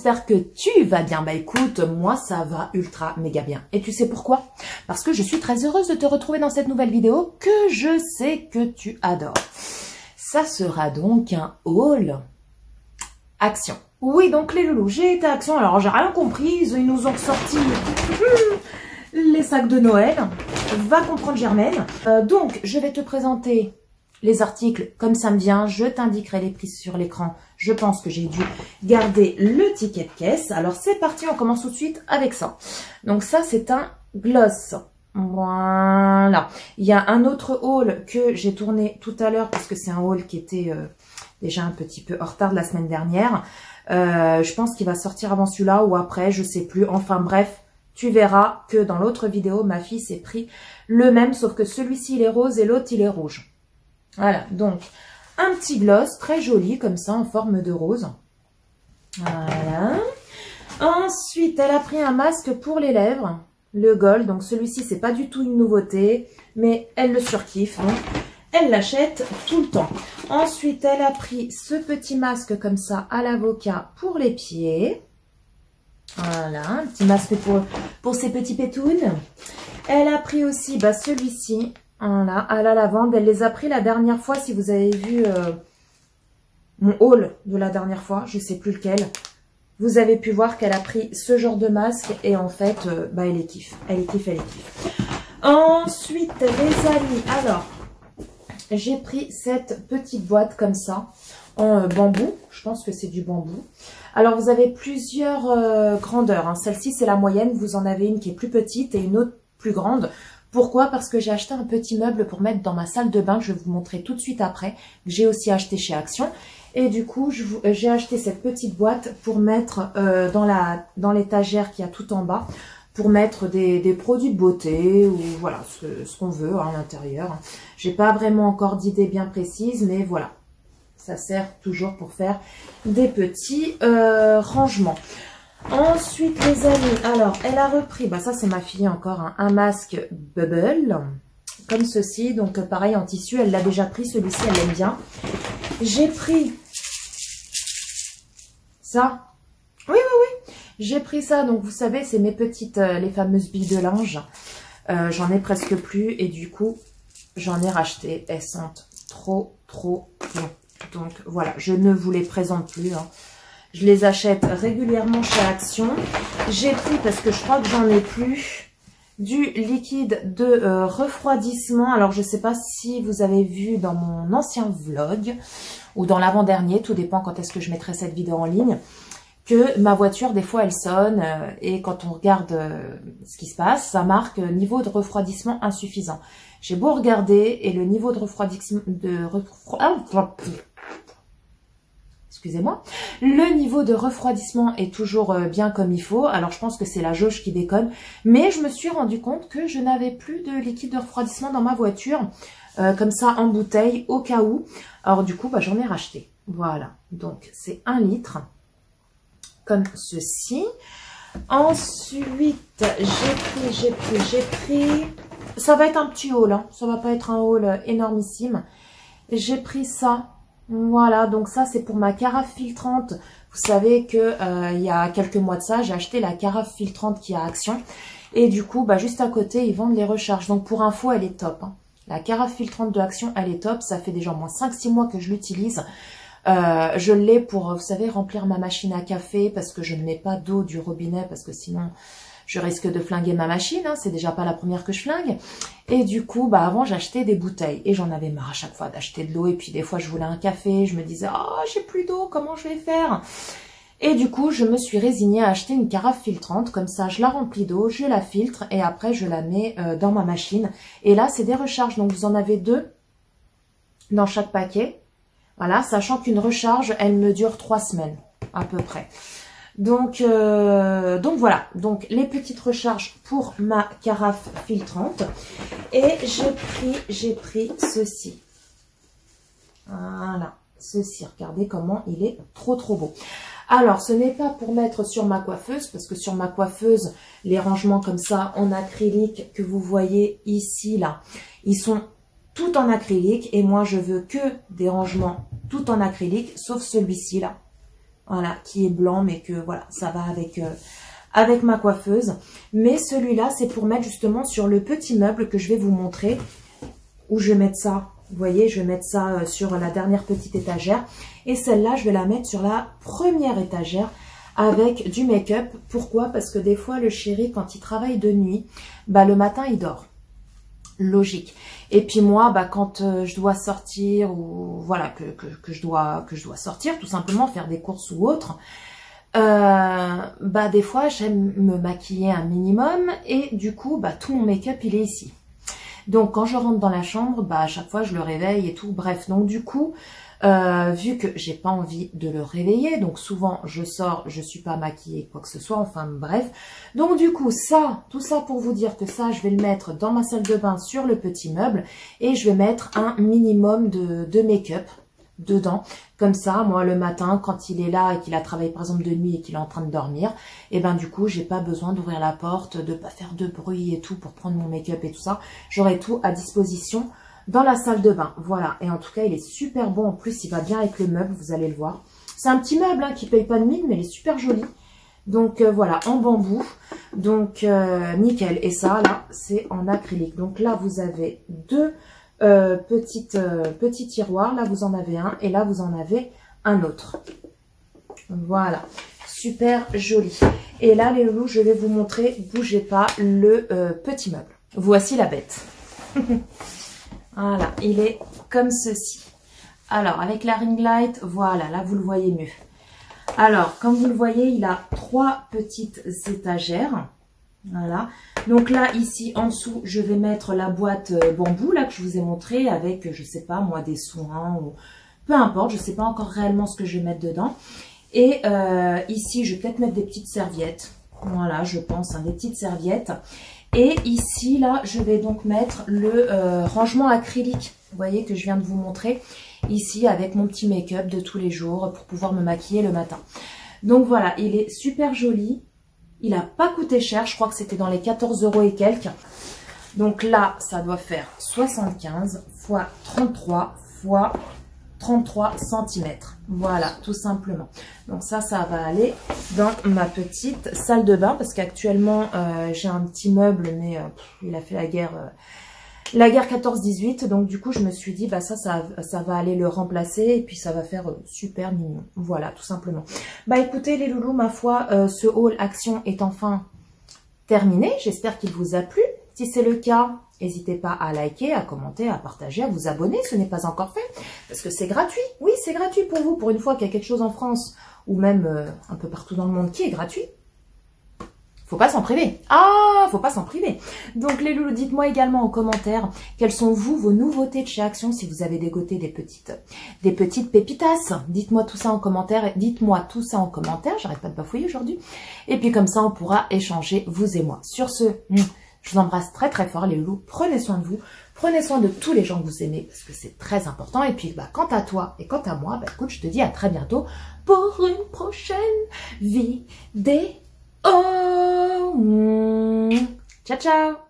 j'espère que tu vas bien. Bah écoute, moi ça va ultra méga bien. Et tu sais pourquoi? Parce que je suis très heureuse de te retrouver dans cette nouvelle vidéo que je sais que tu adores. Ça sera donc un haul action. Oui, donc les loulous, j'ai été action. Alors j'ai rien compris, ils nous ont ressorti les sacs de Noël. Va comprendre Germaine. Donc je vais te présenter les articles comme ça me vient. Je t'indiquerai les prix sur l'écran. Je pense que j'ai dû garder le ticket de caisse. Alors c'est parti, on commence tout de suite avec ça. Donc ça c'est un gloss. Voilà. Il y a un autre haul que j'ai tourné tout à l'heure parce que c'est un haul qui était déjà un petit peu en retard de la semaine dernière. Je pense qu'il va sortir avant celui-là ou après, je sais plus. Enfin bref, tu verras que dans l'autre vidéo, ma fille s'est pris le même, sauf que celui-ci il est rose et l'autre il est rouge. Voilà, donc un petit gloss très joli comme ça en forme de rose. Voilà. Ensuite, elle a pris un masque pour les lèvres, le Gold. Donc celui-ci, c'est pas du tout une nouveauté, mais elle le surkiffe. Donc elle l'achète tout le temps. Ensuite, elle a pris ce petit masque comme ça à l'avocat pour les pieds. Voilà, un petit masque pour ses petits pétounes. Elle a pris aussi celui-ci. Voilà, à la lavande. Elle les a pris la dernière fois. Si vous avez vu mon haul de la dernière fois, je sais plus lequel, vous avez pu voir qu'elle a pris ce genre de masque et en fait, elle les kiffe. Elle les kiffe, elle les kiffe. Ensuite, les amis, alors, j'ai pris cette petite boîte comme ça, en bambou. Je pense que c'est du bambou. Alors, vous avez plusieurs grandeurs. Hein. Celle-ci, c'est la moyenne. Vous en avez une qui est plus petite et une autre plus grande. Pourquoi? Parce que j'ai acheté un petit meuble pour mettre dans ma salle de bain. Je vais vous montrer tout de suite après. Que j'ai aussi acheté chez Action. Et du coup, j'ai acheté cette petite boîte pour mettre dans l'étagère qu'il y a tout en bas. Pour mettre des produits de beauté ou voilà, ce qu'on veut à l'intérieur. J'ai pas vraiment encore d'idée bien précise, mais voilà. Ça sert toujours pour faire des petits rangements. Ensuite, les amis, alors, elle a repris, ça c'est ma fille encore, hein, un masque Bubble, comme ceci. Donc, pareil, en tissu, elle l'a déjà pris, celui-ci, elle l'aime bien. J'ai pris ça. Oui, oui, oui. J'ai pris ça, donc vous savez, c'est mes petites, les fameuses billes de linge. J'en ai presque plus et du coup, j'en ai racheté. Elles sentent trop, trop bon. Donc, voilà, je ne vous les présente plus, hein. Je les achète régulièrement chez Action. J'ai pris, parce que je crois que j'en ai plus, du liquide de refroidissement. Alors, je ne sais pas si vous avez vu dans mon ancien vlog ou dans l'avant-dernier, tout dépend quand est-ce que je mettrai cette vidéo en ligne, que ma voiture, des fois, elle sonne et quand on regarde ce qui se passe, ça marque niveau de refroidissement insuffisant. J'ai beau regarder et le niveau de refroidissement... Excusez-moi, le niveau de refroidissement est toujours bien comme il faut. Alors, je pense que c'est la jauge qui déconne. Mais je me suis rendu compte que je n'avais plus de liquide de refroidissement dans ma voiture. Comme ça, en bouteille, au cas où. Alors, du coup, j'en ai racheté. Voilà. Donc, c'est 1 litre. Comme ceci. Ensuite, j'ai pris... Ça va être un petit haul. Hein. Ça va pas être un haul énormissime. J'ai pris ça. Voilà, donc ça c'est pour ma carafe filtrante. Vous savez que il y a quelques mois de ça, j'ai acheté la carafe filtrante qui a Action. Et du coup, juste à côté, ils vendent les recharges. Donc pour info, elle est top. Hein. La carafe filtrante de Action, elle est top. Ça fait déjà au moins 5-6 mois que je l'utilise. Je l'ai pour, vous savez, remplir ma machine à café parce que je ne mets pas d'eau du robinet parce que sinon... je risque de flinguer ma machine, hein, c'est déjà pas la première que je flingue. Et du coup, avant, j'achetais des bouteilles. Et j'en avais marre à chaque fois d'acheter de l'eau. Et puis des fois, je voulais un café. Je me disais, oh, j'ai plus d'eau, comment je vais faire? Et du coup, je me suis résignée à acheter une carafe filtrante. Comme ça, je la remplis d'eau, je la filtre. Et après, je la mets dans ma machine. Et là, c'est des recharges. Donc, vous en avez 2 dans chaque paquet. Voilà, sachant qu'une recharge, elle me dure 3 semaines, à peu près. Donc voilà, donc les petites recharges pour ma carafe filtrante. Et j'ai pris ceci. Voilà, ceci, regardez comment il est trop beau. Alors, ce n'est pas pour mettre sur ma coiffeuse, parce que sur ma coiffeuse, les rangements comme ça en acrylique que vous voyez ici, là, ils sont tout en acrylique. Et moi, je veux que des rangements tout en acrylique, sauf celui-ci, là. Voilà, qui est blanc, mais que voilà, ça va avec ma coiffeuse. Mais celui-là, c'est pour mettre justement sur le petit meuble que je vais vous montrer, où je vais mettre ça. Vous voyez, je vais mettre ça sur la dernière petite étagère. Et celle-là, je vais la mettre sur la première étagère avec du make-up. Pourquoi? Parce que des fois, le chéri, quand il travaille de nuit, bah, le matin, il dort. Logique. Et puis moi, bah, quand je dois sortir, ou voilà, que je dois sortir, tout simplement, faire des courses ou autre, bah, des fois, j'aime me maquiller un minimum. Et du coup, bah, tout mon make-up, il est ici. Donc, quand je rentre dans la chambre, bah, à chaque fois, je le réveille et tout. Bref, donc du coup, vu que j'ai pas envie de le réveiller, donc souvent, je sors, je suis pas maquillée, quoi que ce soit, enfin, bref. Donc, du coup, ça, tout ça pour vous dire que ça, je vais le mettre dans ma salle de bain sur le petit meuble et je vais mettre un minimum de make-up dedans. Comme ça, moi, le matin, quand il est là et qu'il a travaillé, par exemple, de nuit et qu'il est en train de dormir, et ben du coup, j'ai pas besoin d'ouvrir la porte, de pas faire de bruit et tout pour prendre mon make-up et tout ça. J'aurai tout à disposition dans la salle de bain. Voilà. Et en tout cas, il est super bon. En plus, il va bien avec le meuble, vous allez le voir. C'est un petit meuble hein, qui paye pas de mine, mais il est super joli. Donc, voilà, en bambou. Donc, nickel. Et ça, là, c'est en acrylique. Donc là, vous avez deux petits tiroirs. Là, vous en avez un et là, vous en avez un autre. Voilà. Super joli. Et là, les loulous, je vais vous montrer, bougez pas, le petit meuble. Voici la bête. Voilà, il est comme ceci. Alors, avec la ring light, voilà, là, vous le voyez mieux. Alors, comme vous le voyez, il a 3 petites étagères. Voilà. Donc là, ici, en dessous, je vais mettre la boîte bambou, là, que je vous ai montré, avec, je sais pas, moi, des soins, ou peu importe, je sais pas encore réellement ce que je vais mettre dedans. Et ici, je vais peut-être mettre des petites serviettes. Voilà, je pense, hein, des petites serviettes. Et ici, là, je vais donc mettre le rangement acrylique, vous voyez, que je viens de vous montrer. Ici, avec mon petit make-up de tous les jours pour pouvoir me maquiller le matin. Donc voilà, il est super joli. Il n'a pas coûté cher, je crois que c'était dans les 14 € et quelques. Donc là, ça doit faire 75 x 33 x 33 cm. Voilà, tout simplement. Donc ça va aller dans ma petite salle de bain parce qu'actuellement, j'ai un petit meuble, mais il a fait la guerre 14-18. Donc du coup, je me suis dit, bah ça va aller le remplacer et puis ça va faire super mignon. Voilà, tout simplement. Bah écoutez les loulous, ma foi, ce haul action est enfin terminé. J'espère qu'il vous a plu. Si c'est le cas, n'hésitez pas à liker, à commenter, à partager, à vous abonner. Ce n'est pas encore fait parce que c'est gratuit. Oui, c'est gratuit pour vous. Pour une fois qu'il y a quelque chose en France ou même un peu partout dans le monde qui est gratuit. Faut pas s'en priver. Ah, faut pas s'en priver. Donc les loulous, dites-moi également en commentaire quelles sont vos nouveautés de chez Action, si vous avez dégoté des petites pépitas. Dites-moi tout ça en commentaire. Dites-moi tout ça en commentaire. J'arrête pas de bafouiller aujourd'hui. Et puis comme ça, on pourra échanger vous et moi. Sur ce, je vous embrasse très très fort les loulous. Prenez soin de vous. Prenez soin de tous les gens que vous aimez parce que c'est très important. Et puis, bah, quant à toi et quant à moi, bah, écoute, je te dis à très bientôt pour une prochaine vidéo. Oh, ciao, ciao.